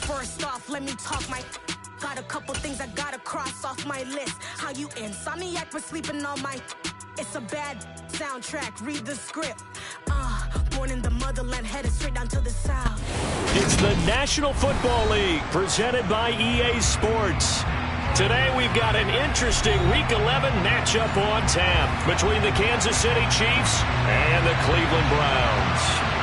First off, let me talk my... Got a couple things I gotta cross off my list. How you insomniac for sleeping on my... It's a bad soundtrack, read the script. Born in the motherland, headed straight down to the south. It's the National Football League, presented by EA Sports. Today we've got an interesting Week 11 matchup on tap between the Kansas City Chiefs and the Cleveland Browns.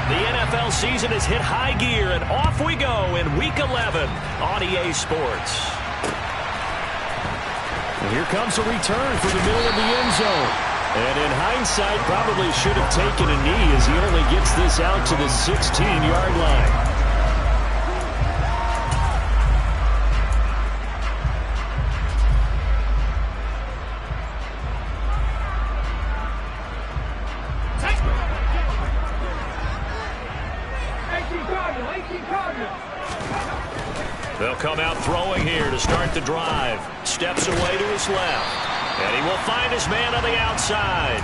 The NFL season has hit high gear, and off we go in Week 11 on EA Sports. And here comes a return for the middle of the end zone. And in hindsight, probably should have taken a knee as he only gets this out to the 16-yard line. They'll come out throwing here to start the drive. Steps away to his left. And he will find his man on the outside.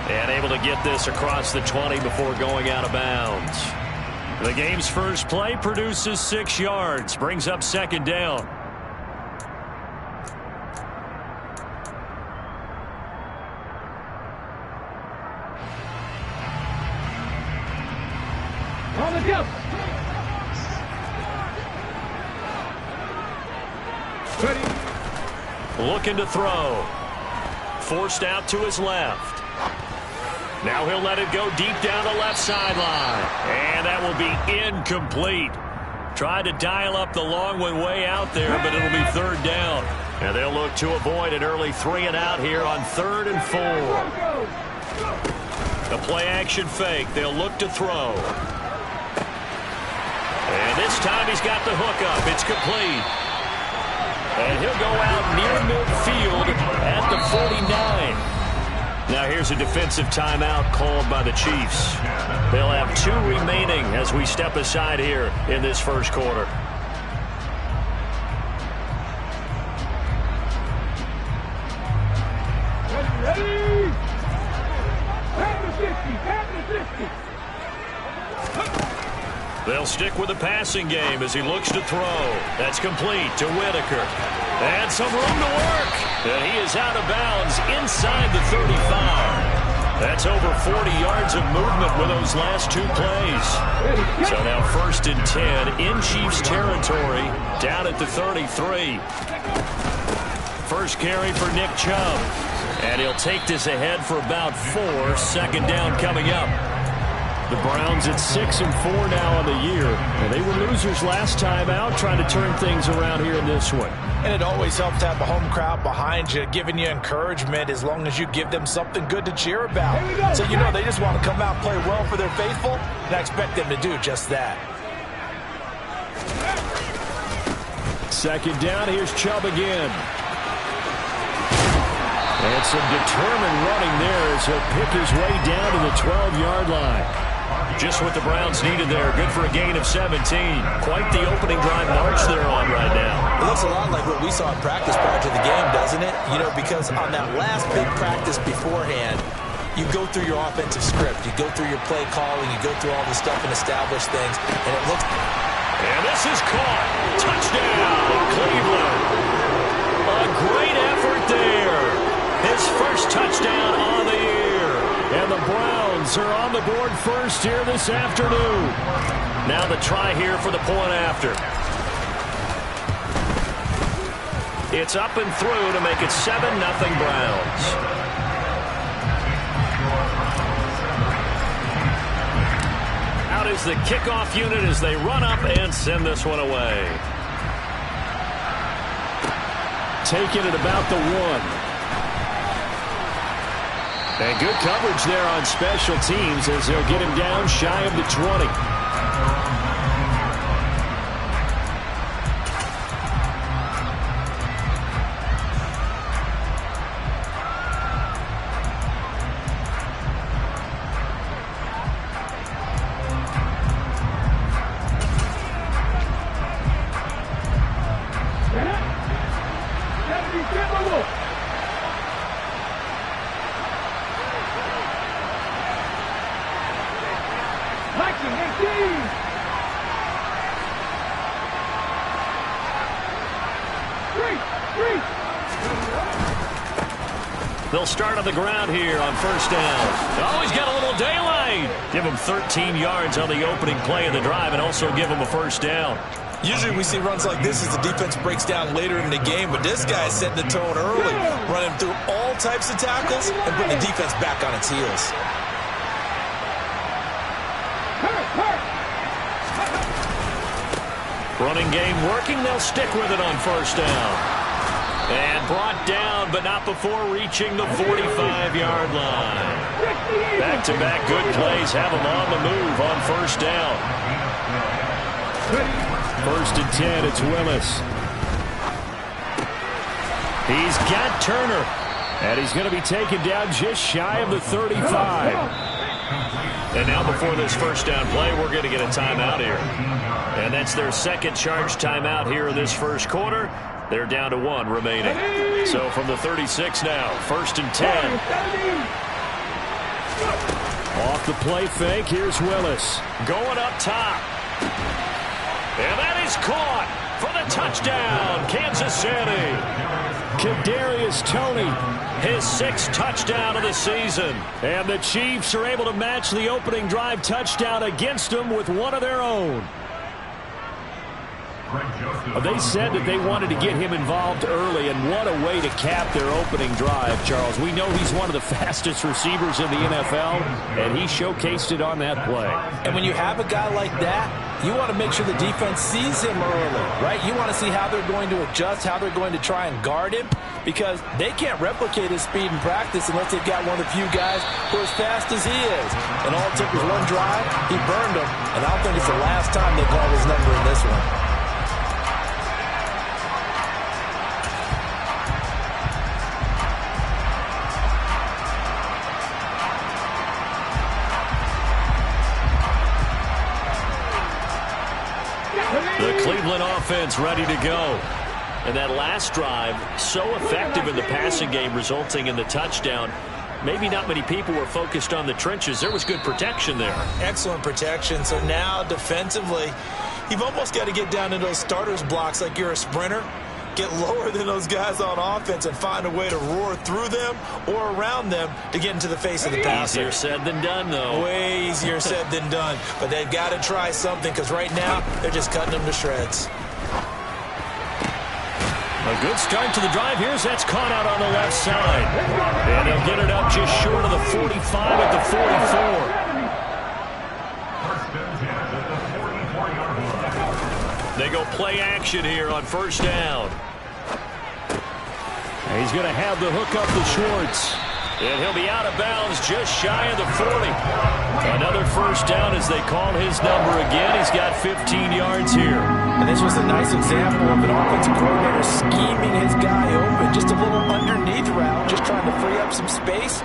And able to get this across the 20 before going out of bounds. The game's first play produces 6 yards. Brings up second down. On the jump. Looking to throw. Forced out to his left. Now he'll let it go deep down the left sideline. And that will be incomplete. Tried to dial up the long one way out there, but it'll be third down. And they'll look to avoid an early 3 and out here on 3rd and 4. The play action fake. They'll look to throw. And this time he's got the hook up. It's complete. And he'll go out near midfield at the 49. Now here's a defensive timeout called by the Chiefs. They'll have 2 remaining as we step aside here in this first quarter. Ready? Back to 50. Back to 50. They'll stick with the passing game as he looks to throw. That's complete to Whitaker. And some room to work. And he is out of bounds inside the 35. That's over 40 yards of movement with those last 2 plays. So now 1st and 10 in Chiefs territory, down at the 33. First carry for Nick Chubb. And he'll take this ahead for about 4. Second down coming up. The Browns at 6 and 4 now on the year. And they were losers last time out, trying to turn things around here in this one. And it always helps to have a home crowd behind you, giving you encouragement as long as you give them something good to cheer about. So you know they just want to come out and play well for their faithful, and I expect them to do just that. Second down, here's Chubb again. And some determined running there as he'll pick his way down to the 12-yard line. Just what the Browns needed there. Good for a gain of 17. Quite the opening drive march they're on right now. It looks a lot like what we saw in practice prior to the game, doesn't it? You know, because on that last big practice beforehand, you go through your offensive script. You go through your play calling. You go through all the stuff and establish things. And it looks... And this is caught. Touchdown, Cleveland. A great effort there. His first touchdown on the year. And the Browns are on the board first here this afternoon. Now the try here for the point after. It's up and through to make it 7-0 Browns. Out is the kickoff unit as they run up and send this one away. Taking it about the 1. And good coverage there on special teams as they'll get him down shy of the 20. They'll start on the ground here on first down. Oh, he's got a little daylight. Give him 13 yards on the opening play of the drive and also give him a first down. Usually we see runs like this as the defense breaks down later in the game, but this guy is setting the tone early, running through all types of tackles and putting the defense back on its heels. Running game working. They'll stick with it on first down. And brought down, but not before reaching the 45-yard line. Back-to-back good plays have him on the move on first down. 1st and 10, it's Willis. He's got Turner. And he's going to be taken down just shy of the 35. And now before this first down play, we're going to get a timeout here. And that's their second charge timeout here in this first quarter. They're down to 1 remaining. So from the 36 now, 1st and 10. Off the play fake, here's Willis. Going up top. And that is caught for the touchdown, Kansas City. Kadarius Toney, his 6th touchdown of the season. And the Chiefs are able to match the opening drive touchdown against them with one of their own. They said that they wanted to get him involved early, and what a way to cap their opening drive, Charles. We know he's one of the fastest receivers in the NFL, and he showcased it on that play. And when you have a guy like that, you want to make sure the defense sees him early, right? You want to see how they're going to adjust, how they're going to try and guard him, because they can't replicate his speed in practice unless they've got one of the few guys who are as fast as he is. And all it took was one drive, he burned them, and I don't think it's the last time they call his number in this one. The Cleveland offense ready to go. And that last drive, so effective in the passing game, resulting in the touchdown. Maybe not many people were focused on the trenches. There was good protection there. Excellent protection. So now defensively, you've almost got to get down into those starters blocks like you're a sprinter. Get lower than those guys on offense and find a way to roar through them or around them to get into the face of the passer. Easier said than done, though. Way easier said than done. But they've got to try something, because right now they're just cutting them to shreds. A good start to the drive. Here's that's caught out on the left side. And they'll get it up just short of the 45 at the 44. They go play action here on first down. He's going to have the hook up to Schwartz. And he'll be out of bounds just shy of the 40. Another first down as they call his number again. He's got 15 yards here. And this was a nice example of an offensive coordinator scheming his guy open. Just a little underneath route, just trying to free up some space.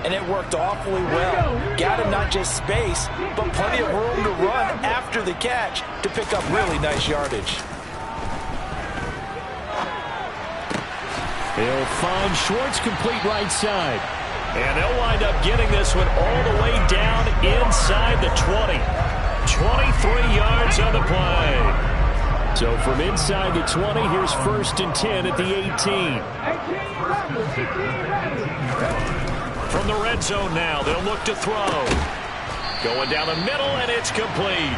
And it worked awfully well. Got him not just space, but plenty of room to run after the catch to pick up really nice yardage. He'll find Schwartz complete right side. And they'll wind up getting this one all the way down inside the 20. 23 yards on the play. So from inside the 20, here's 1st and 10 at the 18. From the red zone now, they'll look to throw. Going down the middle, and it's complete.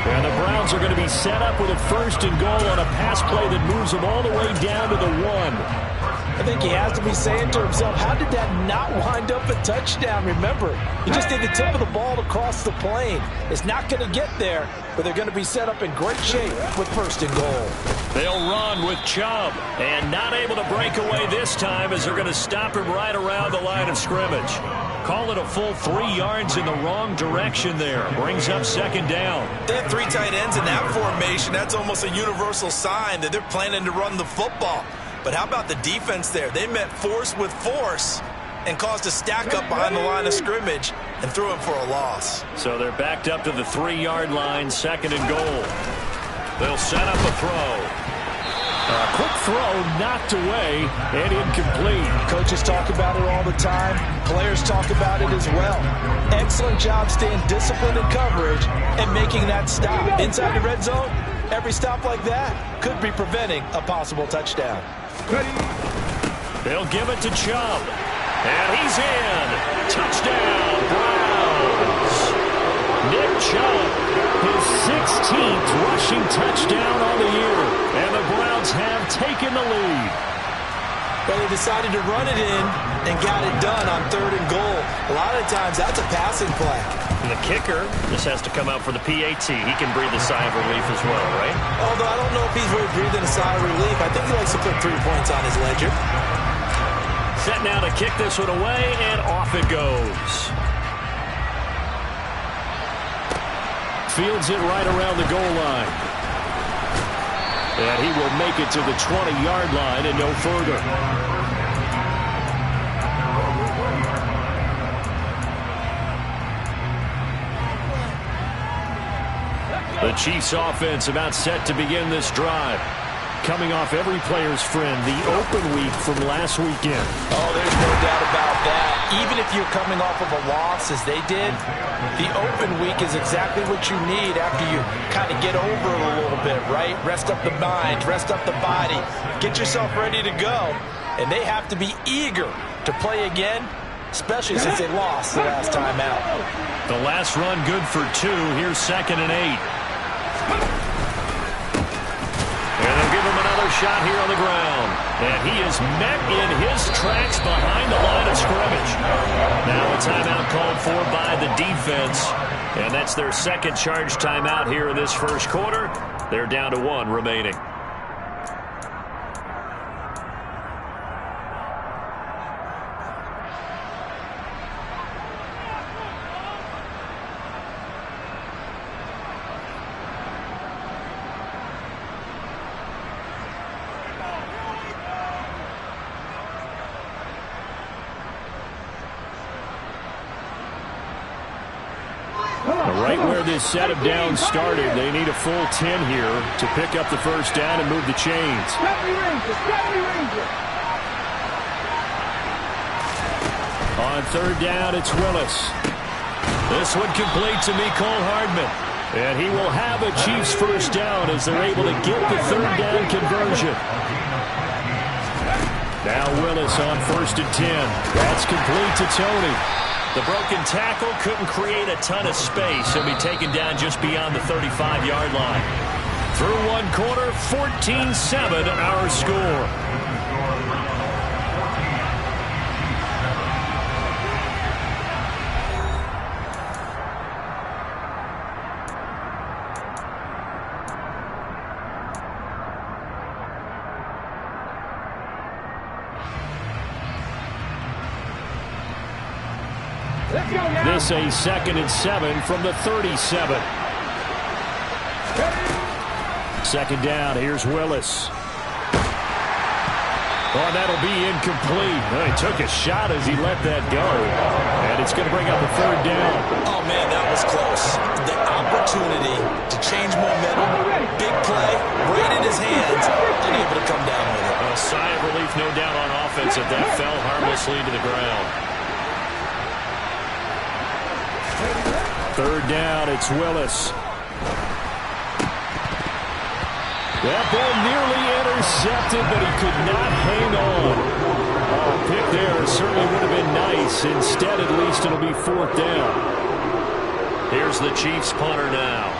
And the Browns are going to be set up with a 1st and goal on a pass play that moves them all the way down to the 1. I think he has to be saying to himself, how did that not wind up a touchdown? Remember, he just did the tip of the ball to cross the plane. It's not going to get there, but they're going to be set up in great shape with 1st and goal. They'll run with Chubb, and not able to break away this time as they're going to stop him right around the line of scrimmage. Call it a full 3 yards in the wrong direction there. Brings up 2nd down. They have 3 tight ends in that formation. That's almost a universal sign that they're planning to run the football. But how about the defense there? They met force with force and caused a stack up behind the line of scrimmage and threw him for a loss. So they're backed up to the 3-yard line, 2nd and goal. They'll set up a throw. A quick throw knocked away and incomplete. Coaches talk about it all the time. Players talk about it as well. Excellent job staying disciplined in coverage and making that stop. Inside the red zone, Every stop like that could be preventing a possible touchdown. They'll give it to Chubb. And he's in. Touchdown, Browns. Nick Chubb, his 16th rushing touchdown on the year. And the Browns have taken the lead. But they decided to run it in and got it done on 3rd and goal. A lot of times, that's a passing play. And the kicker just has to come out for the PAT. He can breathe a sigh of relief as well, right? Although I don't know if he's really breathing a sigh of relief. I think he likes to put 3 points on his ledger. Set now to kick this one away, and off it goes. Fields it right around the goal line. And he will make it to the 20-yard line and no further. The Chiefs offense about set to begin this drive. Coming off every player's friend, the open week from last weekend. Oh, there's no doubt about that. Even if you're coming off of a loss as they did, the open week is exactly what you need after you kind of get over it a little bit, right? Rest up the mind, rest up the body, get yourself ready to go. And they have to be eager to play again, especially since they lost the last time out. The last run good for 2. Here's 2nd and 8. And they'll give him another shot here on the ground. And he is met in his tracks behind the line of scrimmage. Now a timeout called for by the defense. And that's their 2nd charge timeout here in this first quarter. They're down to 1 remaining. Right where this set of downs started, they need a full 10 here to pick up the first down and move the chains. On 3rd down, it's Willis. This one complete to Mecole Hardman. And he will have a Chiefs first down as they're able to get the 3rd down conversion. Now Willis on 1st and 10. That's complete to Tony. The broken tackle couldn't create a ton of space. He'll be taken down just beyond the 35-yard line. Through 1 quarter, 14-7 our score. This a 2nd and 7 from the 37. 2nd down, here's Willis. Oh, that'll be incomplete. Well, he took a shot as he let that go. And it's going to bring up a 3rd down. Oh, man, that was close. The opportunity to change momentum, big play, right in his hands, unable to come down with it. A sigh of relief, no doubt, on offense if that fell harmlessly to the ground. 3rd down, it's Willis. That ball nearly intercepted, but he could not hang on. Oh, pick there certainly would have been nice. Instead, at least, it'll be 4th down. Here's the Chiefs punter now.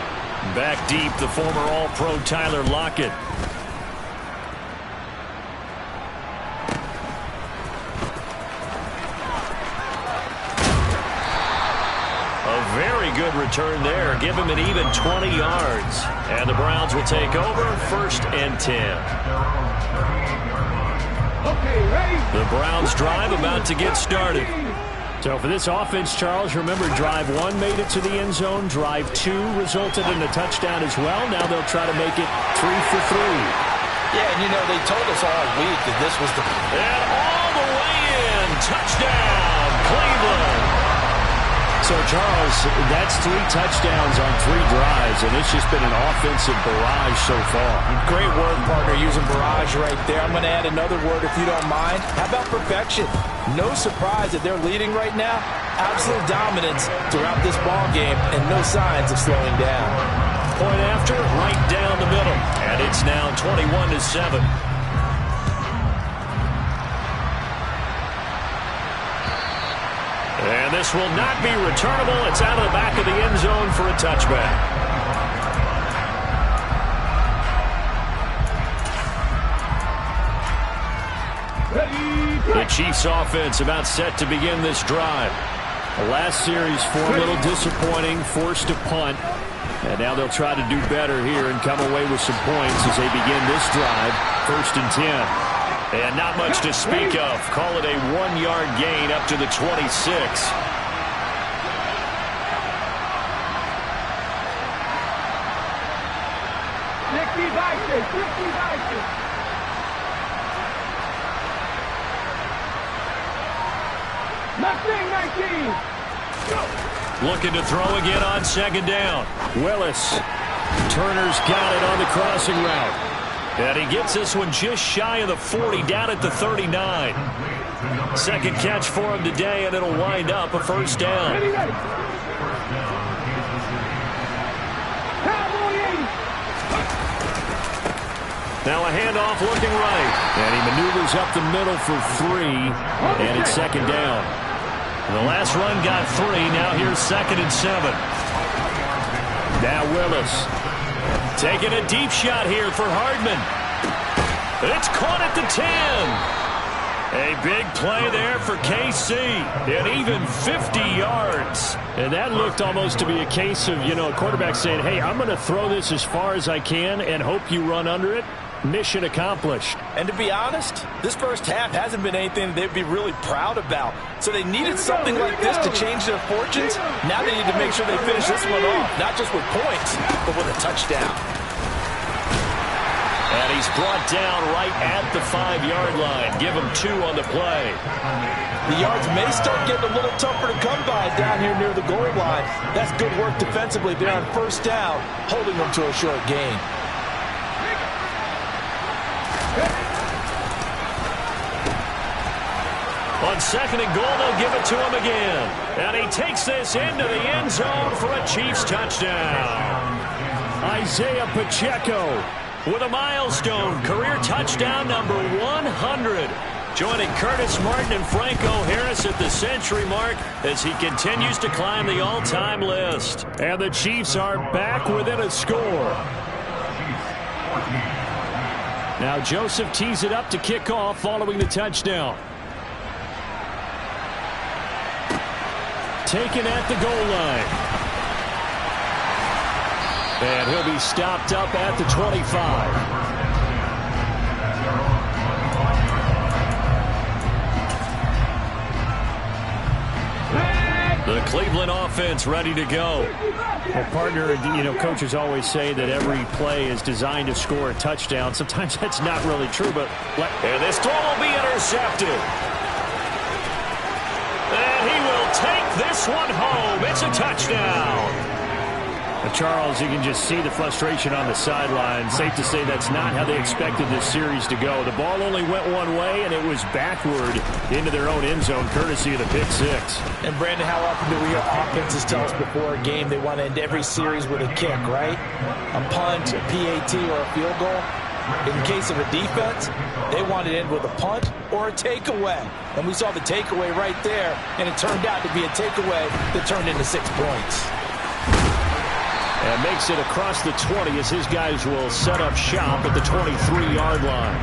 Back deep, the former All-Pro Tyler Lockett. Very good return there. Give him an even 20 yards. And the Browns will take over 1st and 10. The Browns drive about to get started. So for this offense, Charles, remember drive 1 made it to the end zone. Drive 2 resulted in a touchdown as well. Now they'll try to make it 3 for 3. Yeah, and you know, they told us all week that this was the... And all the way in. Touchdown, Cleveland. So, Charles, that's 3 touchdowns on 3 drives, and it's just been an offensive barrage so far. Great word, partner, using barrage right there. I'm going to add another word if you don't mind. How about perfection? No surprise that they're leading right now. Absolute dominance throughout this ball game and no signs of slowing down. point after, right down the middle. And it's now 21-7. And this will not be returnable. It's out of the back of the end zone for a touchback. The Chiefs offense about set to begin this drive. The last series for a little disappointing, forced to punt. And now they'll try to do better here and come away with some points as they begin this drive. 1st and 10. And not much to speak of. Call it a 1-yard gain up to the 26. Looking to throw again on 2nd down. Willis. Turner's got it on the crossing route. And he gets this one just shy of the 40, down at the 39. Second catch for him today, and it'll wind up a 1st down. Now a handoff looking right. And he maneuvers up the middle for 3, and it's 2nd down. The last run got 3. Now here's 2nd and 7. Now Willis. Taking a deep shot here for Hardman. It's caught at the 10. A big play there for KC. And even 50 yards. And that looked almost to be a case of, a quarterback saying, hey, I'm going to throw this as far as I can and hope you run under it. Mission accomplished. And to be honest, this first half hasn't been anything they'd be really proud about. So they needed something like this to change their fortunes. Now they need to make sure they finish this one off, not just with points, but with a touchdown. And he's brought down right at the 5-yard line. Give him 2 on the play. The yards may start getting a little tougher to come by down here near the goal line. That's good work defensively there on 1st down, holding them to a short gain. On 2nd and goal, they'll give it to him again. And he takes this into the end zone for a Chiefs touchdown. Isaiah Pacheco with a milestone career touchdown number 100. Joining Curtis Martin and Franco Harris at the century mark as he continues to climb the all-time list. And the Chiefs are back within a score. Now Joseph tees it up to kick off following the touchdown. Taken at the goal line. And he'll be stopped up at the 25. The Cleveland offense ready to go. Well, partner, coaches always say that every play is designed to score a touchdown. Sometimes that's not really true, but... And this throw will be intercepted. And he will take this one home. It's a touchdown. Charles, you can just see the frustration on the sideline. Safe to say that's not how they expected this series to go. The ball only went one way, and it was backward into their own end zone, courtesy of the pick 6. And, Brandon, how often do we hear offenses tell us before a game they want to end every series with a kick, right? A punt, a PAT, or a field goal. In case of a defense, they want to end with a punt or a takeaway. And we saw the takeaway right there, and it turned out to be a takeaway that turned into 6 points. And makes it across the 20 as his guys will set up shop at the 23-yard line.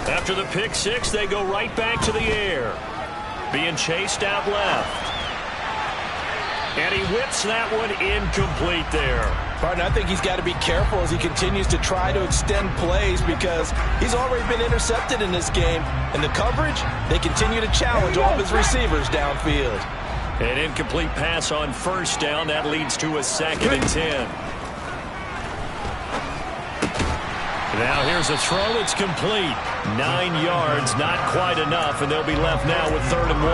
After the pick 6, they go right back to the air. Being chased out left. And he whips that one incomplete there. Barton, I think he's got to be careful as he continues to try to extend plays because he's already been intercepted in this game. And the coverage, they continue to challenge all of his receivers downfield. An incomplete pass on 1st down. That leads to a 2nd and 10. Now here's a throw. It's complete. 9 yards, not quite enough, and they'll be left now with 3rd and 1.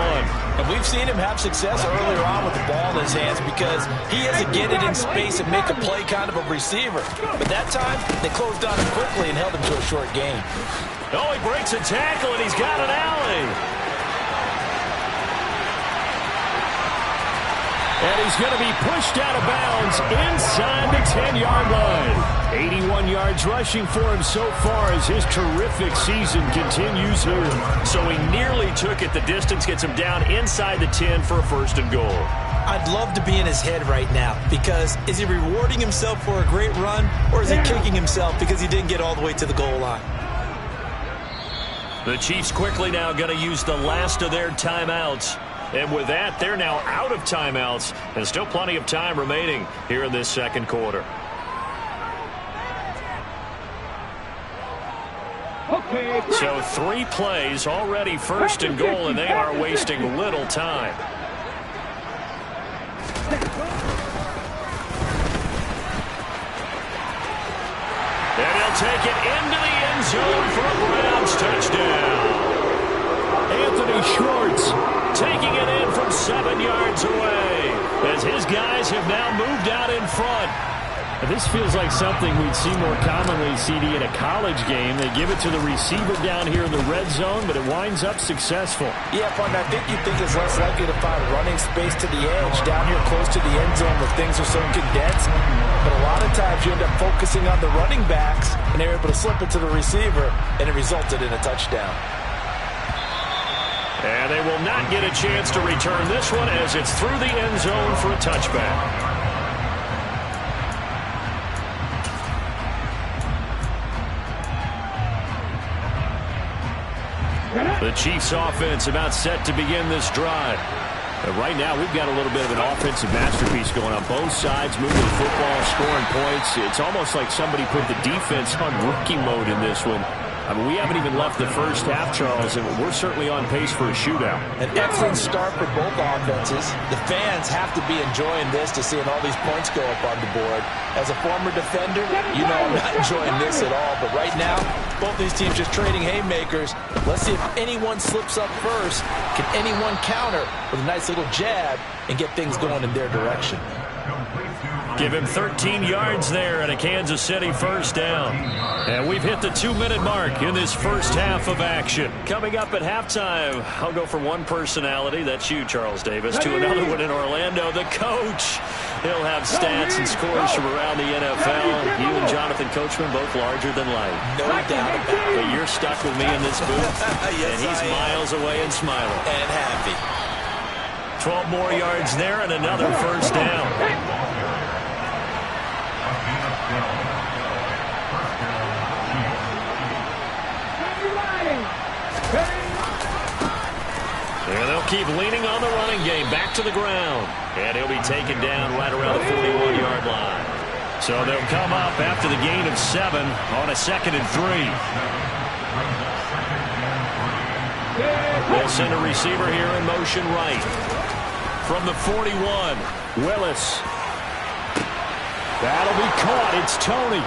And we've seen him have success earlier on with the ball in his hands because he has to get it in space and make a play kind of a receiver. But that time, they closed on him quickly and held him to a short gain. Oh, he breaks a tackle, and he's got an alley. And he's going to be pushed out of bounds inside the 10-yard line. 81 yards rushing for him so far as his terrific season continues here. So he nearly took it the distance, gets him down inside the 10 for a 1st and goal. I'd love to be in his head right now because is he rewarding himself for a great run or is he kicking himself because he didn't get all the way to the goal line? The Chiefs quickly now going to use the last of their timeouts. And with that, they're now out of timeouts, and still plenty of time remaining here in this 2nd quarter. So 3 plays, already 1st and goal, and they are wasting little time. And he'll take it into the end zone for a Browns touchdown. Anthony Schwartz taking it in from 7 yards away as his guys have now moved out in front. This feels like something we'd see more commonly, CD, in a college game. They give it to the receiver down here in the red zone, but it winds up successful. Yeah, partner, I think you think it's less likely to find running space to the edge down here close to the end zone where things are so condensed. But a lot of times you end up focusing on the running backs, and they're able to slip it to the receiver, and it resulted in a touchdown. And they will not get a chance to return this one as it's through the end zone for a touchback. The Chiefs offense about set to begin this drive. Right now, we've got a little bit of an offensive masterpiece going on both sides, moving the football, scoring points. It's almost like somebody put the defense on rookie mode in this one. I mean, we haven't even left the first half, Charles, and we're certainly on pace for a shootout. An excellent start for both offenses. The fans have to be enjoying this to seeing all these points go up on the board. As a former defender, you know I'm not enjoying this at all. But right now, both these teams just trading haymakers. Let's see if anyone slips up first. Can anyone counter with a nice little jab and get things going in their direction? Give him 13 yards there and a Kansas City 1st down. And we've hit the 2-minute mark in this first half of action. Coming up at halftime, I'll go from one personality, that's you, Charles Davis, to another one in Orlando, the coach. He'll have stats and scores from around the NFL. You and Jonathan Coachman both larger than life. No doubt about it. But you're stuck with me in this booth. Yes, and he's miles away and smiling. And happy. 12 more yards there and another 1st down. And they'll keep leaning on the running game. Back to the ground. And he'll be taken down right around the 41-yard line. So they'll come up after the gain of 7 on a 2nd and 3. They'll send a receiver here in motion right. From the 41, Willis. That'll be caught. It's Tony.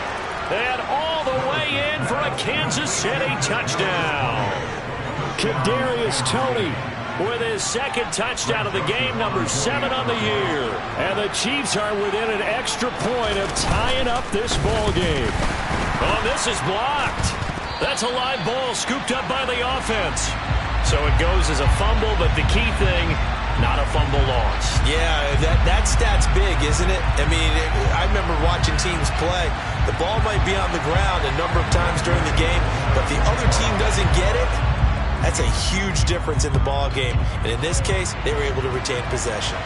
And all the way in for a Kansas City touchdown. Kadarius Toney with his 2nd touchdown of the game, number 7 on the year. And the Chiefs are within an extra point of tying up this ball game. Oh, this is blocked. That's a live ball scooped up by the offense. So it goes as a fumble, but the key thing, not a fumble loss. Yeah, that stat's big, isn't it? I mean, I remember watching teams play. The ball might be on the ground a number of times during the game, but the other team doesn't get it. That's a huge difference in the ball game. And in this case, they were able to retain possession.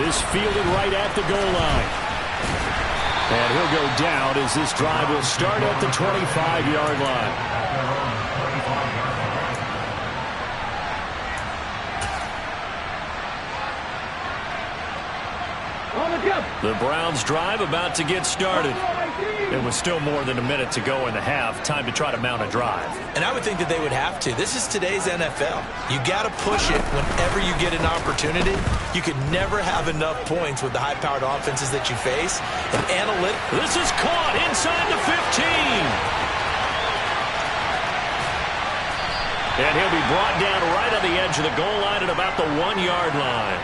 This fielded right at the goal line. And he'll go down as this drive will start at the 25-yard line. the jump. The Browns' drive about to get started. It was still more than a minute to go in the half. Time to try to mount a drive. And I would think that they would have to. This is today's NFL. You got to push it whenever you get an opportunity. You could never have enough points with the high-powered offenses that you face. And This is caught inside the 15. And he'll be brought down right on the edge of the goal line at about the 1-yard line.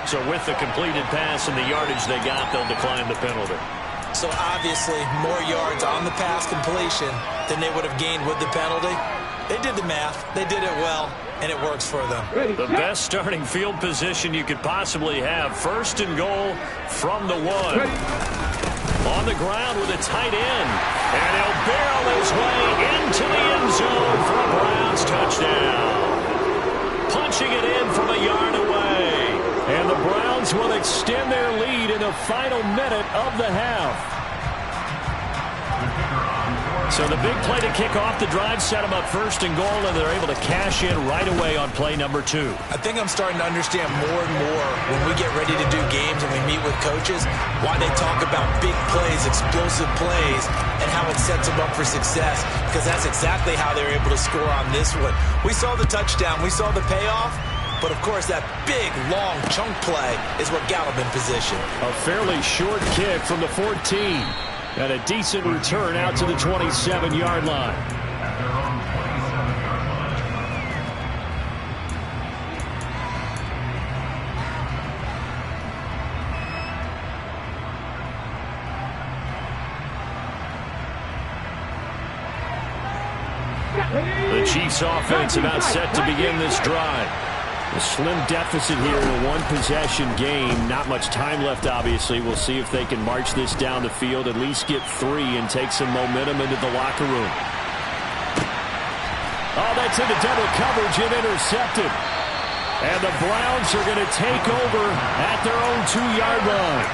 So with the completed pass and the yardage they got, they'll decline the penalty. So obviously more yards on the pass completion than they would have gained with the penalty. They did the math. They did it well, and it works for them. The best starting field position you could possibly have. 1st and goal from the 1. On the ground with a tight end. And he'll barrel his way into the end zone for a Browns touchdown. Punching it in from a yard away. And the Browns will extend their lead in the final minute of the half. So the big play to kick off the drive set them up 1st and goal, and they're able to cash in right away on play number 2. I think I'm starting to understand more and more when we get ready to do games and we meet with coaches why they talk about big plays, explosive plays, and how it sets them up for success, because that's exactly how they're able to score on this one. We saw the touchdown. We saw the payoff. But, of course, that big, long chunk play is what got them in position. A fairly short kick from the 14. And a decent return out to the 27-yard line. The Chiefs' offense about set to begin this drive. A slim deficit here in a one-possession game. Not much time left, obviously. We'll see if they can march this down the field, at least get 3 and take some momentum into the locker room. Oh, that's into double coverage and intercepted. And the Browns are going to take over at their own 2-yard line.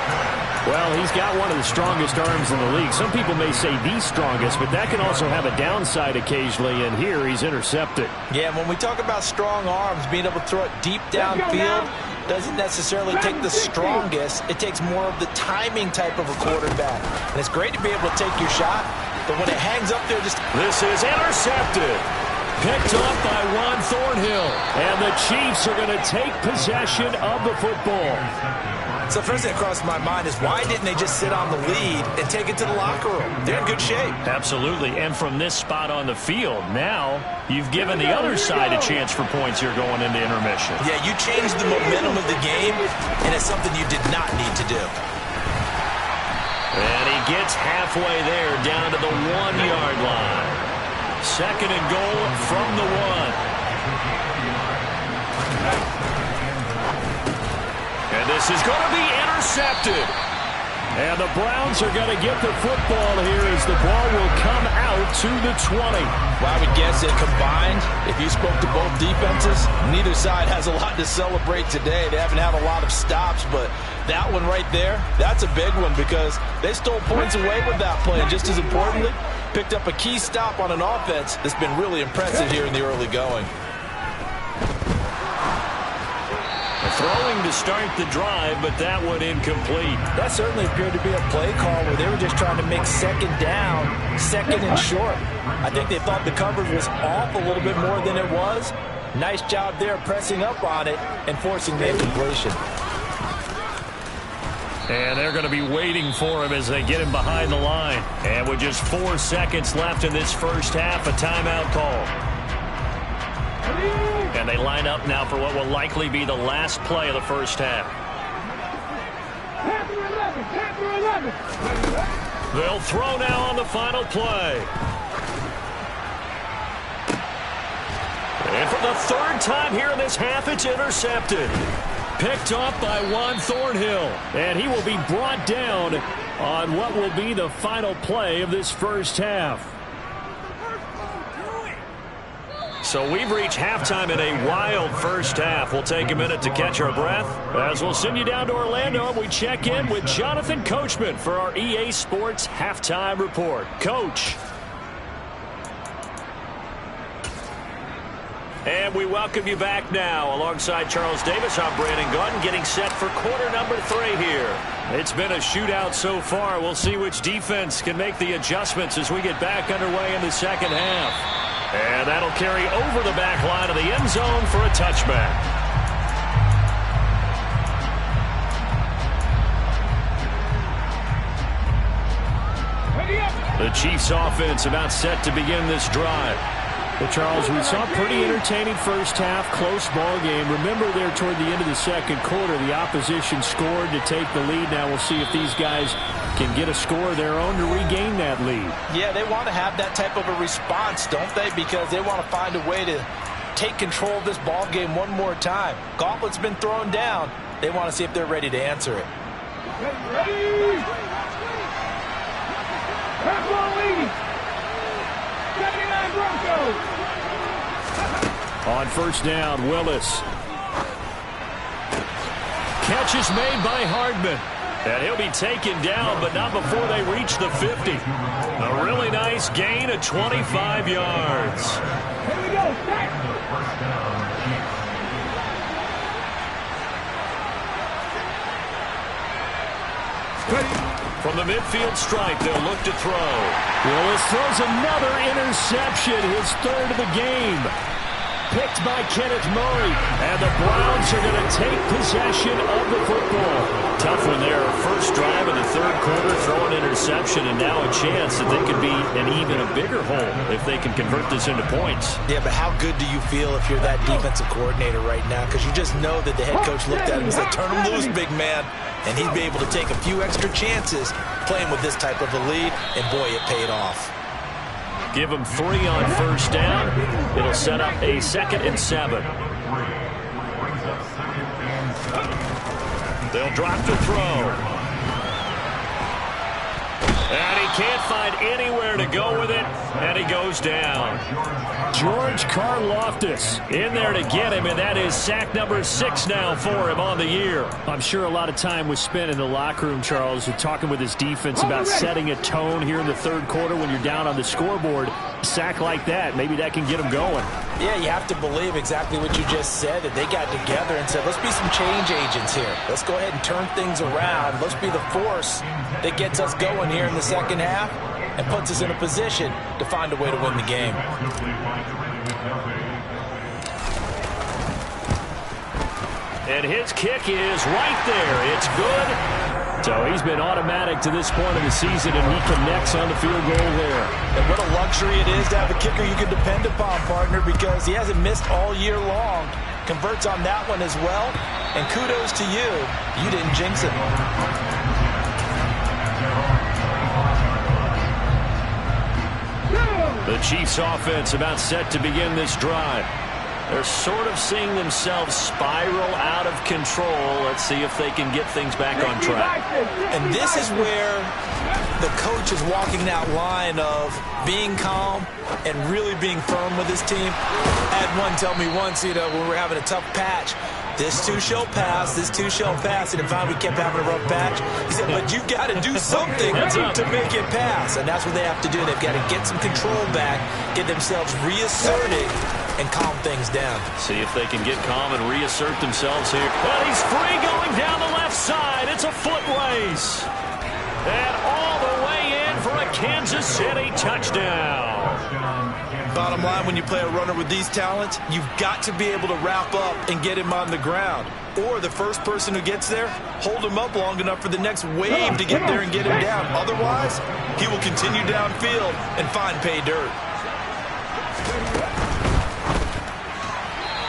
Well, he's got one of the strongest arms in the league. Some people may say the strongest, but that can also have a downside occasionally, and here he's intercepted. Yeah, when we talk about strong arms, being able to throw it deep downfield doesn't necessarily take the strongest. It takes more of the timing type of a quarterback. And it's great to be able to take your shot, but when it hangs up there, just... This is intercepted. Picked up by Juan Thornhill. And the Chiefs are going to take possession of the football. So first thing that crossed my mind is why didn't they just sit on the lead and take it to the locker room? They're in good shape. Absolutely. And from this spot on the field, now you've given the other side a chance for points here going into intermission. Yeah, you changed the momentum of the game, and it's something you did not need to do. And he gets halfway there down to the 1-yard line. 2nd and goal from the 1. And this is going to be intercepted. And the Browns are going to get the football here as the ball will come out to the 20. Well, I would guess that combined, if you spoke to both defenses, neither side has a lot to celebrate today. They haven't had a lot of stops, but that one right there, that's a big one because they stole points away with that play. And just as importantly, picked up a key stop on an offense that's been really impressive here in the early going. Throwing to start the drive, but that one incomplete. That certainly appeared to be a play call where they were just trying to make 2nd down, 2nd and short. I think they thought the coverage was off a little bit more than it was. Nice job there pressing up on it and forcing the incompletion. And they're going to be waiting for him as they get him behind the line. And with just 4 seconds left in this first half, a timeout call. And they line up now for what will likely be the last play of the first half. They'll throw now on the final play. And for the 3rd time here in this half, it's intercepted. Picked off by Juan Thornhill. And he will be brought down on what will be the final play of this first half. So we've reached halftime in a wild first half. We'll take a minute to catch our breath as we'll send you down to Orlando and we check in with Jonathan Coachman for our EA Sports Halftime Report. Coach. And we welcome you back now. Alongside Charles Davis, I'm Brandon Gunn, getting set for quarter number 3 here. It's been a shootout so far. We'll see which defense can make the adjustments as we get back underway in the second half. And that'll carry over the back line of the end zone for a touchback. The Chiefs offense about set to begin this drive. Well, Charles, we saw a pretty entertaining first half, close ball game. Remember there toward the end of the second quarter, the opposition scored to take the lead. Now we'll see if these guys can get a score of their own to regain that lead. Yeah, they want to have that type of a response, don't they? Because they want to find a way to take control of this ball game one more time. Gauntlet's been thrown down. They want to see if they're ready to answer it. Ready! Pass ball lead! 79 Broncos! On first down, Willis. Catch is made by Hardman. And he'll be taken down, but not before they reach the 50. A really nice gain of 25 yards. Here we go, sack! From the midfield stripe, they'll look to throw. Willis throws another interception, his third of the game. Picked by Kenneth Murray. And the Browns are going to take possession of the football. Tough one there. First drive in the third quarter, throw an interception, and now a chance that they could be an even a bigger hole if they can convert this into points. Yeah, but how good do you feel if you're that defensive coordinator right now? Because you just know that the head coach looked at him and said, turn him loose, big man. And he'd be able to take a few extra chances playing with this type of a lead, and boy, it paid off. Give them 3 on first down. It'll set up a 2nd and 7. They'll drop to throw. And he can't find anywhere to go with it, and he goes down. George Karlaftis in there to get him, and that is sack number 6 now for him on the year. I'm sure a lot of time was spent in the locker room, Charles, talking with his defense about setting a tone here in the third quarter when you're down on the scoreboard. A sack like that, maybe that can get him going. Yeah, you have to believe exactly what you just said, that they got together and said, let's be some change agents here. Let's go ahead and turn things around. Let's be the force that gets us going here in the second half and puts us in a position to find a way to win the game. And his kick is right there. It's good. So he's been automatic to this point of the season, and he connects on the field goal there. And what a luxury it is to have a kicker you can depend upon, partner, because he hasn't missed all year long. Converts on that one as well. And kudos to you. You didn't jinx it. The Chiefs offense about set to begin this drive. They're sort of seeing themselves spiral out of control. Let's see if they can get things back on track. And this is where the coach is walking that line of being calm and really being firm with his team. I had one tell me once, when we're having a tough patch, this too shall pass, this too shall pass. And in fact, we kept having a rough patch. He said, but you got to do something to make it pass. And that's what they have to do. They've got to get some control back, get themselves reasserted, and calm things down. See if they can get calm and reassert themselves here. And he's free going down the left side. It's a foot race. And all the way in for a Kansas City touchdown. Bottom line, when you play a runner with these talents, you've got to be able to wrap up and get him on the ground. Or the first person who gets there, hold him up long enough for the next wave to get there and get him down. Otherwise, he will continue downfield and find pay dirt.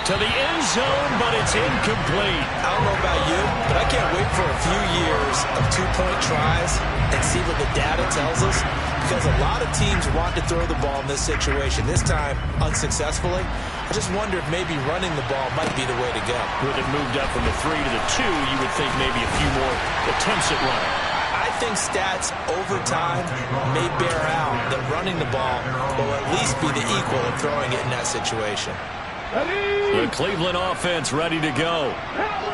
To the end zone, but it's incomplete. I don't know about you, but I can't wait for a few years of two-point tries and see what the data tells us, because a lot of teams want to throw the ball in this situation, this time unsuccessfully. I just wonder if maybe running the ball might be the way to go. With it moved up from the 3 to the 2, you would think maybe a few more attempts at running. I think stats over time may bear out that running the ball will at least be the equal of throwing it in that situation. The Cleveland offense ready to go.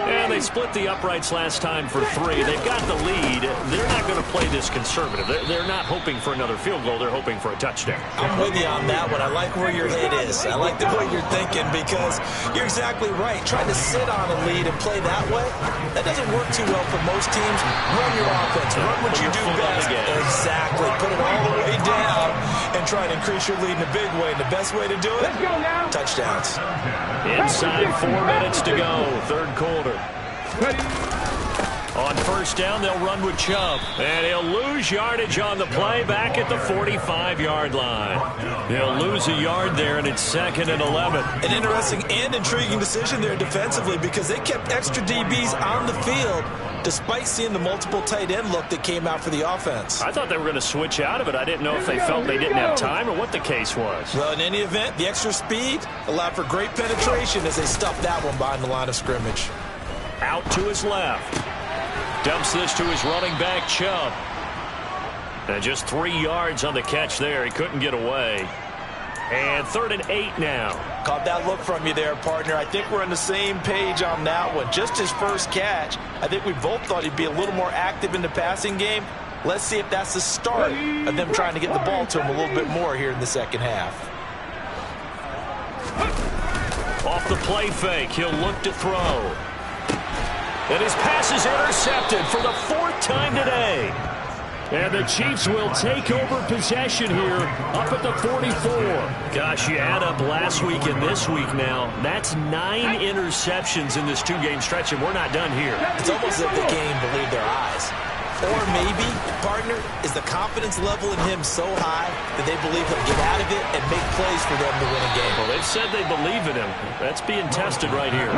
And they they split the uprights last time for 3. They've got the lead. They're not going to play this conservative. They're not hoping for another field goal. They're hoping for a touchdown. I'm with you on that one. I like where your head is. I like the way you're thinking because you're exactly right. Trying to sit on a lead and play that way, that doesn't work too well for most teams. Run your offense. Run what you do best. Exactly. Put it all the way down and try and increase your lead in a big way. And the best way to do it, touchdowns. Inside 4 minutes to go, third quarter. On first down, they'll run with Chubb. And he'll lose yardage on the play back at the 45-yard line. He'll lose a yard there, and it's 2nd and 11. An interesting and intriguing decision there defensively because they kept extra DBs on the field despite seeing the multiple tight end look that came out for the offense. I thought they were going to switch out of it. I didn't know if they felt they didn't have time or what the case was. Well, in any event, the extra speed allowed for great penetration as they stuffed that one behind the line of scrimmage. Out to his left. Dumps this to his running back, Chubb. And just 3 yards on the catch there. He couldn't get away. And 3rd and 8 now. Caught that look from you there, partner. I think we're on the same page on that one. Just his first catch. I think we both thought he'd be a little more active in the passing game. Let's see if that's the start of them trying to get the ball to him a little bit more here in the second half. Off the play fake, he'll look to throw. And his pass is intercepted for the 4th time today. And the Chiefs will take over possession here up at the 44. Gosh, you add up last week and this week now. That's 9 interceptions in this 2-game stretch, and we're not done here. It's almost as if the game believed their eyes. Or maybe, partner, is the confidence level in him so high that they believe he'll get out of it and make plays for them to win a game. Well, they've said they believe in him. That's being tested right here.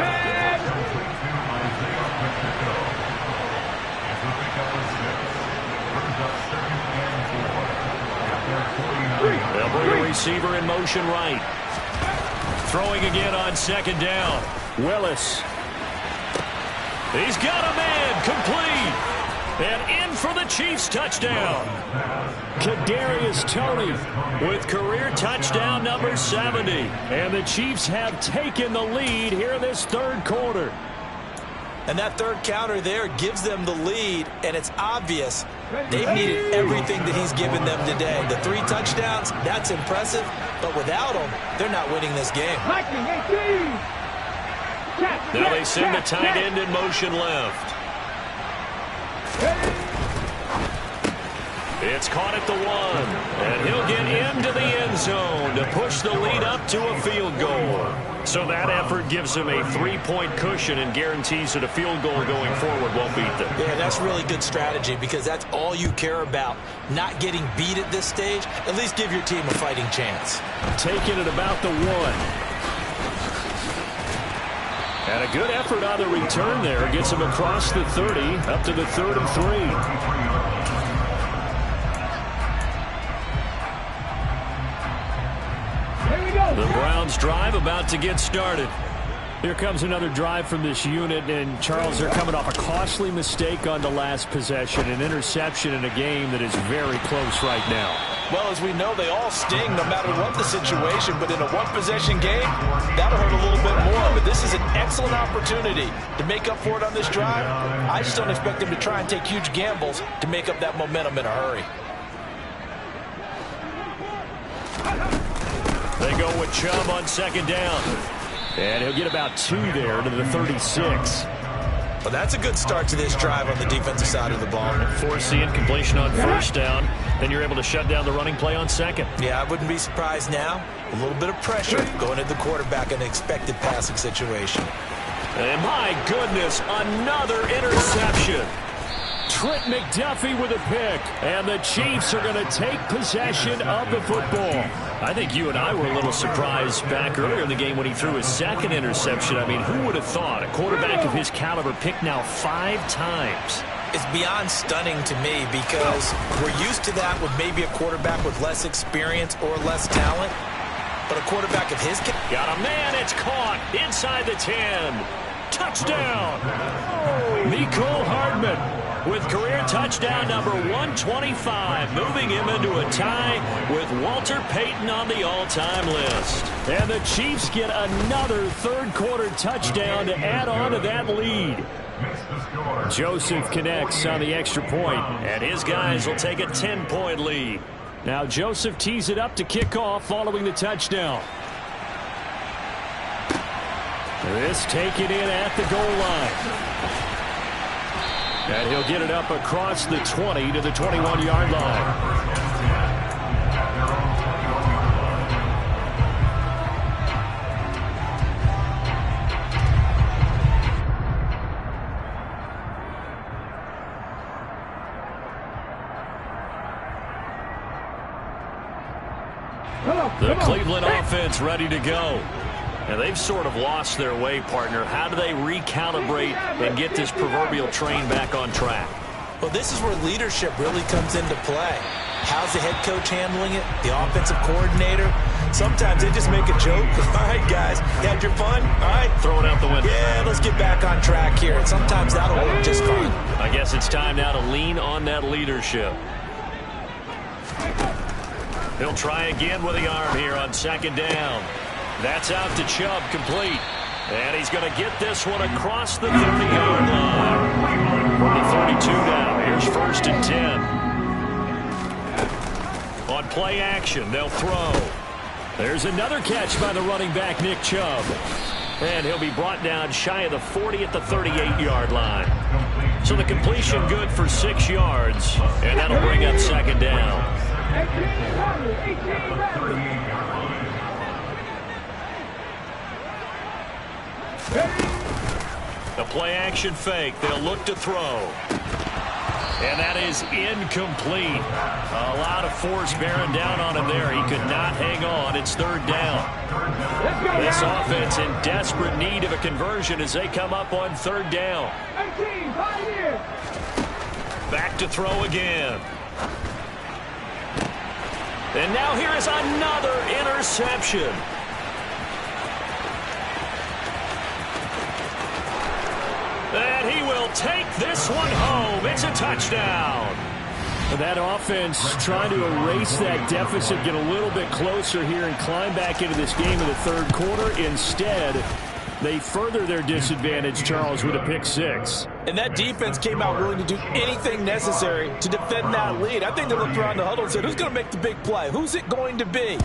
They'll bring a receiver in motion right. Throwing again on 2nd down. Willis. He's got a man, complete. And in for the Chiefs touchdown. Kadarius Toney with career touchdown number 70. And the Chiefs have taken the lead here in this 3rd quarter. And that 3rd counter there gives them the lead, and it's obvious they've needed everything that he's given them today. The 3 touchdowns, that's impressive, but without him, they're not winning this game. Now they send the tight end in motion left. It's caught at the 1, and he'll get into the end zone to push the lead up to a field goal. So that effort gives him a 3-point cushion and guarantees that a field goal going forward won't beat them. Yeah, that's really good strategy because that's all you care about. Not getting beat at this stage. At least give your team a fighting chance. Taking it about the 1. And a good effort on the return there. Gets him across the 30, up to the 3rd and 3. The Browns drive about to get started. Here comes another drive from this unit, and Charles, they're coming off a costly mistake on the last possession, an interception in a game that is very close right now. Well, as we know, they all sting no matter what the situation, but in a one-possession game, that'll hurt a little bit more. But this is an excellent opportunity to make up for it on this drive. I just don't expect them to try and take huge gambles to make up that momentum in a hurry. They go with Chubb on 2nd down. And he'll get about 2 there to the 36. Well, that's a good start to this drive on the defensive side of the ball. Force the incompletion on 1st down. Then you're able to shut down the running play on 2nd. Yeah, I wouldn't be surprised now. A little bit of pressure going at the quarterback in an expected passing situation. And my goodness, another interception. Trent McDuffie with a pick. And the Chiefs are going to take possession of the football. I think you and I were a little surprised back earlier in the game when he threw his 2nd interception. I mean, who would have thought a quarterback of his caliber picked now 5 times? It's beyond stunning to me because we're used to that with maybe a quarterback with less experience or less talent. But a quarterback of his... Got a man, it's caught inside the 10. Touchdown! Mecole Hardman with career touchdown number 125, moving him into a tie with Walter Payton on the all-time list. And the Chiefs get another 3rd quarter touchdown to add on to that lead. Joseph connects on the extra point. And his guys will take a 10-point lead. Now Joseph tees it up to kick off following the touchdown. This taken in at the goal line. And he'll get it up across the 20 to the 21-yard line. The Cleveland offense ready to go. And they've sort of lost their way, partner. How do they recalibrate and get this proverbial train back on track? Well, this is where leadership really comes into play. How's the head coach handling it? The offensive coordinator? Sometimes they just make a joke. All right, guys, you had your fun? All right. Throw it out the window. Yeah, let's get back on track here. And sometimes that'll work just fine. I guess it's time now to lean on that leadership. He'll try again with the arm here on second down. That's out to Chubb, complete. And he's going to get this one across the 30-yard line. From the 32 now, here's 1st and 10. On play action, they'll throw. There's another catch by the running back, Nick Chubb. And he'll be brought down shy of the 40 at the 38-yard line. So the completion good for 6 yards. And that'll bring up second down. The play action fake. They'll look to throw. And that is incomplete. A lot of force bearing down on him there. He could not hang on. It's 3rd down. This offense in desperate need of a conversion as they come up on 3rd down. Back to throw again. And now here is another interception. And he will take this one home. It's a touchdown. That offense trying to erase that deficit, get a little bit closer here and climb back into this game in the 3rd quarter. Instead, they further their disadvantage, Charles, with a pick 6. And that defense came out willing to do anything necessary to defend that lead. I think they looked around the huddle and said, who's going to make the big play? Who's it going to be?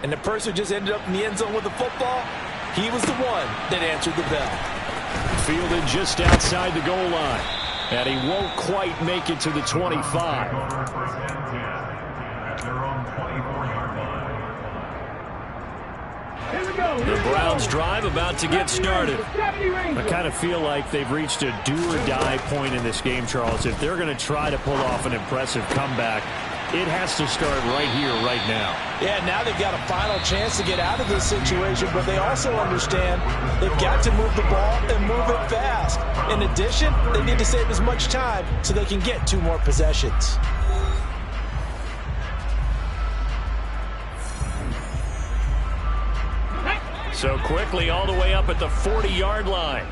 And the person who just ended up in the end zone with the football, he was the one that answered the bell. Fielded just outside the goal line. And he won't quite make it to the 25. The Browns drive about to get started. I kind of feel like they've reached a do-or-die point in this game, Charles. If they're going to try to pull off an impressive comeback, it has to start right here, right now. Yeah, now they've got a final chance to get out of this situation, but they also understand they've got to move the ball and move it fast. In addition, they need to save as much time so they can get 2 more possessions. So quickly all the way up at the 40-yard line.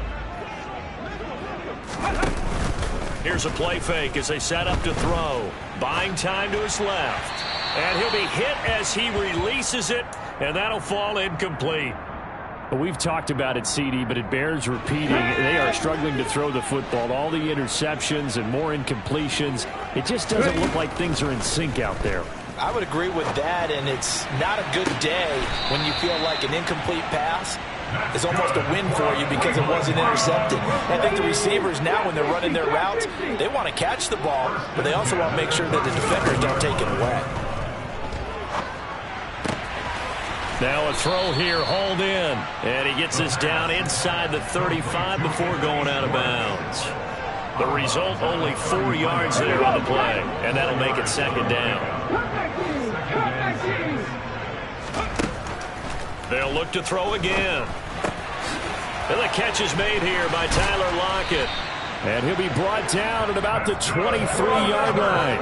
Here's a play fake as they set up to throw. Buying time to his left. And he'll be hit as he releases it, and that'll fall incomplete. Well, we've talked about it, CD, but it bears repeating. They are struggling to throw the football. All the interceptions and more incompletions. It just doesn't look like things are in sync out there. I would agree with that, and it's not a good day when you feel like an incomplete pass is almost a win for you because it wasn't intercepted. I think the receivers now, when they're running their routes, they want to catch the ball, but they also want to make sure that the defenders don't take it away. Now a throw here, hauled in. And he gets this down inside the 35 before going out of bounds. The result, only 4 yards there on the play. And that'll make it 2nd down. They'll look to throw again. And the catch is made here by Tyler Lockett. And he'll be brought down at about the 23-yard line.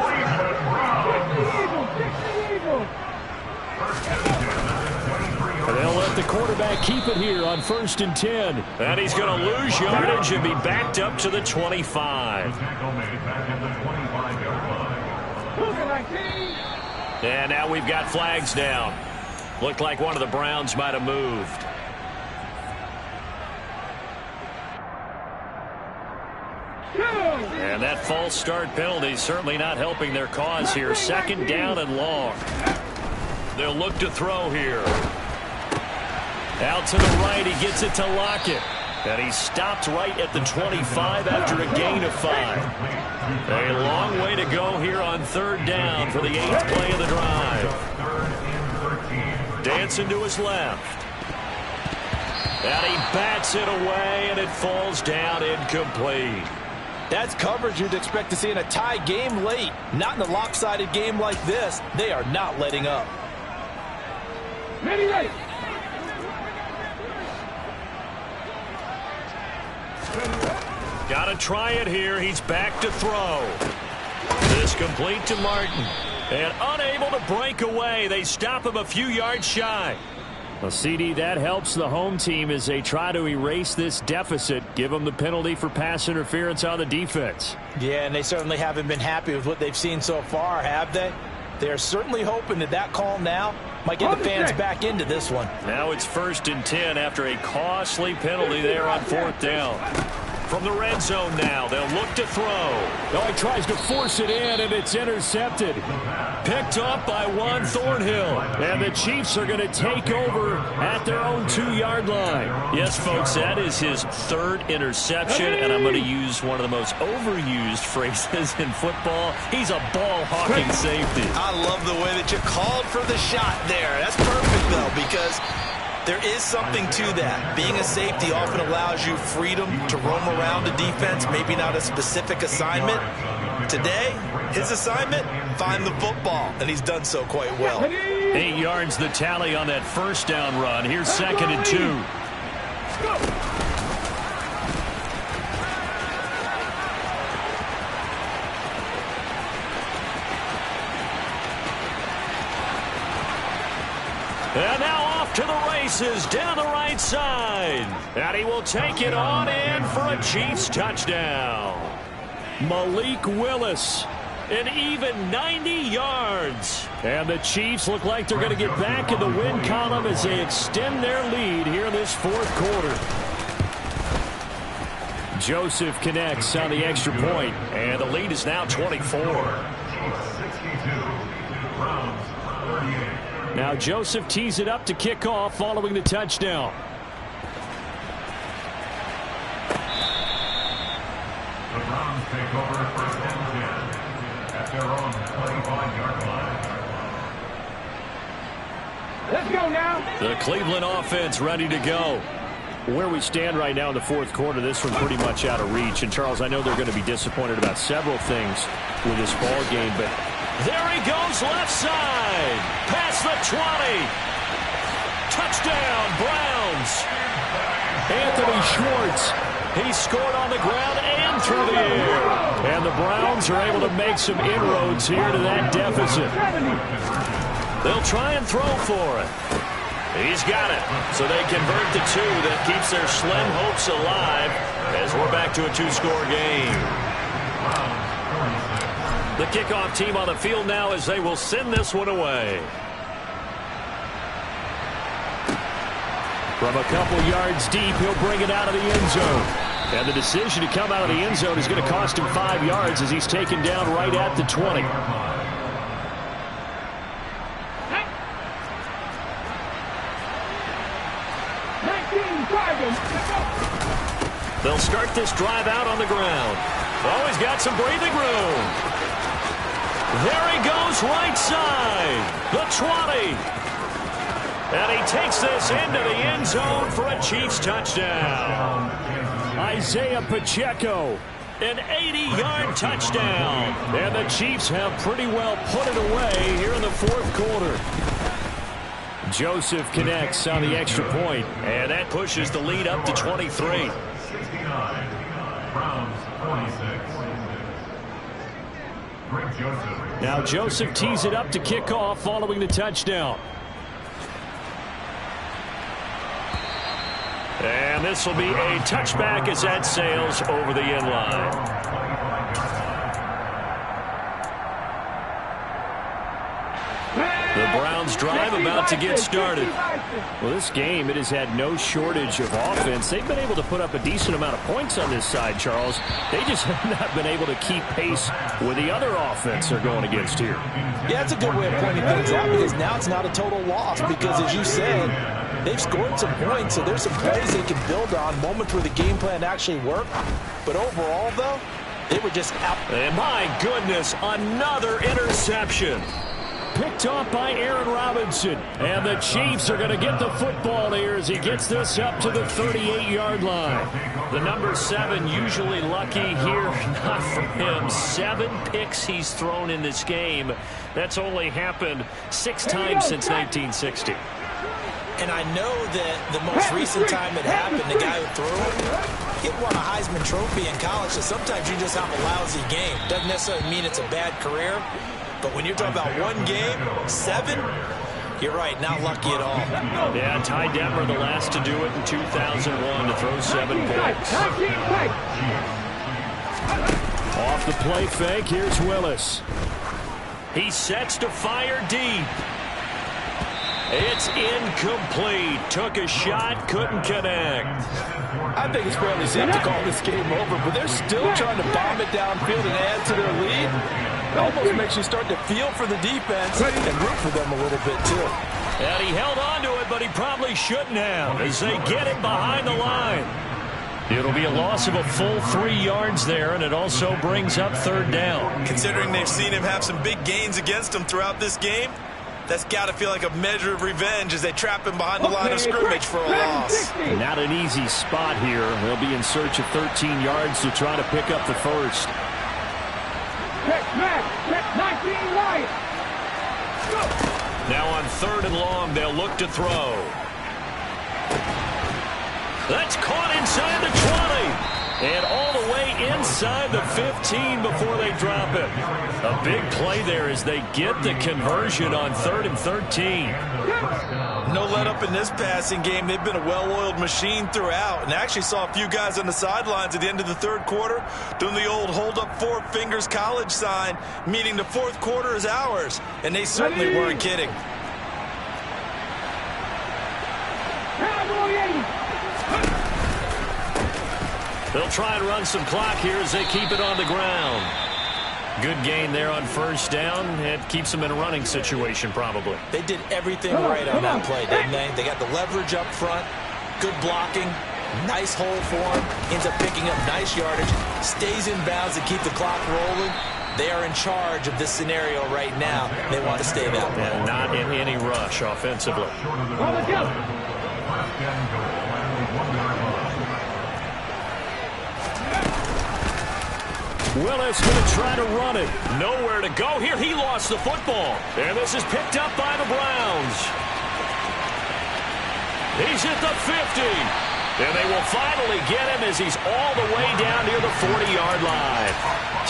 And they'll let the quarterback keep it here on 1st and 10. And he's going to lose yardage and be backed up to the 25. And now we've got flags down. Looked like one of the Browns might have moved. And that false start penalty certainly not helping their cause here. Second down and long. They'll look to throw here. Out to the right, he gets it to Lockett. And he stopped right at the 25 after a gain of 5. A long way to go here on third down for the 8th play of the drive. Dancing to his left. And he bats it away, and it falls down incomplete. That's coverage you'd expect to see in a tie game late. Not in a lopsided game like this. They are not letting up. Ready, ready. Got to try it here. He's back to throw. This complete to Martin. And unable to break away. They stop him a few yards shy. Well, CD, that helps the home team as they try to erase this deficit. Give them the penalty for pass interference on the defense. Yeah, and they certainly haven't been happy with what they've seen so far, have they? They're certainly hoping that that call now might get the fans back into this one. Now it's 1st and 10 after a costly penalty there on 4th down. From the red zone now, they'll look to throw. Oh, he tries to force it in, and it's intercepted. Picked up by Juan Thornhill. And the Chiefs are going to take over at their own 2-yard line. Yes, folks, that is his 3rd interception, and I'm going to use one of the most overused phrases in football. He's a ball-hawking safety. I love the way that you called for the shot there. That's perfect, though, because there is something to that. Being a safety often allows you freedom to roam around a defense, maybe not a specific assignment. Today, his assignment, find the football, and he's done so quite well. 8 yards the tally on that 1st down run. Here's 2nd and 2. And now off to the races down the right side. And he will take it on in for a Chiefs touchdown. Malik Willis, an even 90 yards. And the Chiefs look like they're going to get back in the win column as they extend their lead here in this 4th quarter. Joseph connects on the extra point. And the lead is now 24. Now Joseph tees it up to kick off following the touchdown. The Browns take over 1st and 10 at their own 25-yard line. Let's go now. The Cleveland offense ready to go. Where we stand right now in the 4th quarter, this one pretty much out of reach. And, Charles, I know they're going to be disappointed about several things with this ball game, but there he goes left side. Past the 20. Touchdown, Browns. Anthony Schwartz. He scored on the ground and through the air. And the Browns are able to make some inroads here to that deficit. They'll try and throw for it. He's got it. So they convert the 2. That keeps their slim hopes alive as we're back to a 2-score game. The kickoff team on the field now as they will send this one away. From a couple yards deep, he'll bring it out of the end zone. And the decision to come out of the end zone is going to cost him 5 yards as he's taken down right at the 20. They'll start this drive out on the ground. Oh, he's got some breathing room. There he goes right side. The 20. And he takes this into the end zone for a Chiefs touchdown. Isaiah Pacheco. An 80-yard touchdown. And the Chiefs have pretty well put it away here in the 4th quarter. Joseph connects on the extra point. And that pushes the lead up to 23. 69, Browns 46. Greg Joseph. Now Joseph tees it up to kick off following the touchdown. And this will be a touchback as that sails over the end line. The Browns drive about to get started. Well, this game, it has had no shortage of offense. They've been able to put up a decent amount of points on this side, Charles. They just have not been able to keep pace with the other offense they're going against here. Yeah, that's a good way of pointing things out, because now it's not a total loss, because as you said, they've scored some points, so there's some plays they can build on, moments where the game plan actually worked. But overall, though, they were just out. And my goodness, another interception. Picked off by Aaron Robinson. And the Chiefs are going to get the football here as he gets this up to the 38-yard line. The number 7 usually lucky here. Not for him. 7 picks he's thrown in this game. That's only happened 6 times since 1960. And I know that the most recent time it happened, the guy who threw it, he won a Heisman Trophy in college, so sometimes you just have a lousy game. Doesn't necessarily mean it's a bad career, but when you're talking about one game, 7, you're right, not lucky at all. Yeah, Ty Detmer, the last to do it in 2001, to throw 7 picks. Off the play fake, here's Willis. He sets to fire deep. It's incomplete. Took a shot, couldn't connect. I think it's fairly safe to call this game over, but they're still trying to bomb it downfield and add to their lead. It almost makes you start to feel for the defense and root for them a little bit, too. And he held on to it, but he probably shouldn't have, as they get it behind the line. It'll be a loss of a full 3 yards there, and it also brings up 3rd down. Considering they've seen him have some big gains against him throughout this game, that's got to feel like a measure of revenge as they trap him behind the line of scrimmage for a loss. Not an easy spot here. They'll be in search of 13 yards to try to pick up the first. Now on 3rd and long, they'll look to throw. That's caught inside the 20. And all the way inside the 15 before they drop it. A big play there as they get the conversion on 3rd and 13. No let up in this passing game. They've been a well-oiled machine throughout, and actually saw a few guys on the sidelines at the end of the 3rd quarter doing the old hold up 4 fingers college sign, meaning the 4th quarter is ours, and they certainly weren't kidding. They'll try and run some clock here as they keep it on the ground. Good gain there on 1st down. It keeps them in a running situation probably. They did everything right on that play, didn't they? They got the leverage up front, good blocking, nice hole for him, ends up picking up nice yardage, stays in bounds to keep the clock rolling. They are in charge of this scenario right now. They want to stay that way. And not in any rush offensively. Willis going to try to run it. Nowhere to go here. He lost the football. And this is picked up by the Browns. He's at the 50. And they will finally get him as he's all the way down near the 40-yard line.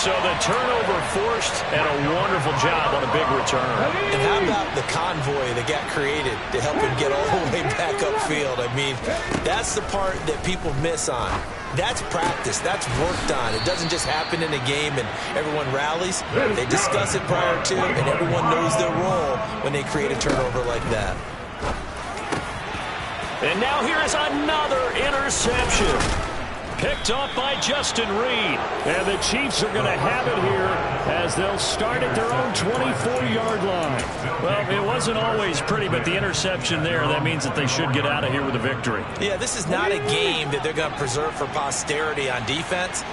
So the turnover forced, and a wonderful job on a big return. And how about the convoy that got created to help him get all the way back upfield? I mean, that's the part that people miss on. That's practice. That's worked on. It doesn't just happen in a game and everyone rallies. They discuss it prior to, and everyone knows their role when they create a turnover like that. And now here is another interception. Picked off by Justin Reed. And the Chiefs are going to have it here as they'll start at their own 24-yard line. Well, it wasn't always pretty, but the interception there, that means that they should get out of here with a victory. Yeah, this is not a game that they're going to preserve for posterity on defense,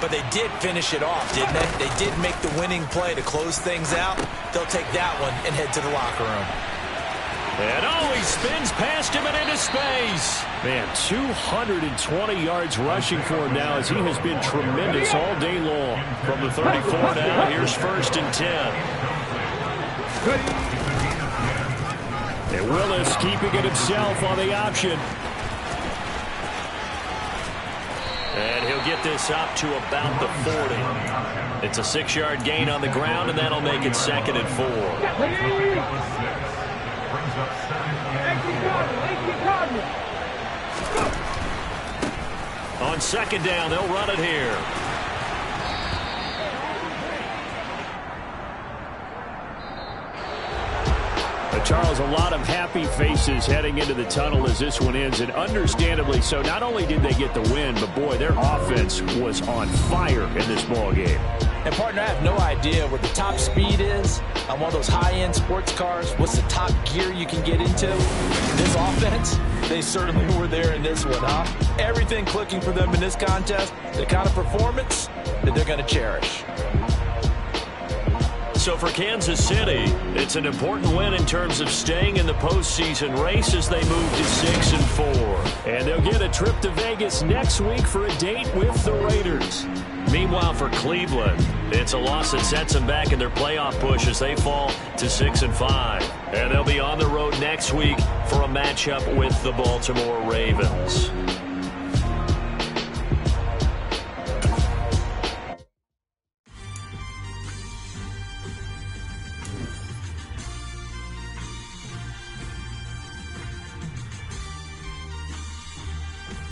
but they did finish it off, didn't they? They did make the winning play to close things out. They'll take that one and head to the locker room. And he spins past him and into space. Man, 220 yards rushing for him now as he has been tremendous all day long. From the 34 now, here's 1st and 10. And Willis keeping it himself on the option. And he'll get this up to about the 40. It's a 6-yard gain on the ground, and that'll make it 2nd and 4. On 2nd down, they'll run it here. A Charles, a lot of happy faces heading into the tunnel as this one ends, and understandably so. Not only did they get the win, but, boy, their offense was on fire in this ball game. And, partner, I have no idea what the top speed is on one of those high-end sports cars. What's the top gear you can get into? This offense, they certainly were there in this one, huh? Everything clicking for them in this contest, the kind of performance that they're going to cherish. So for Kansas City, it's an important win in terms of staying in the postseason race as they move to 6-4. And they'll get a trip to Vegas next week for a date with the Raiders. Meanwhile, for Cleveland, it's a loss that sets them back in their playoff push as they fall to 6-5. And they'll be on the road next week for a matchup with the Baltimore Ravens.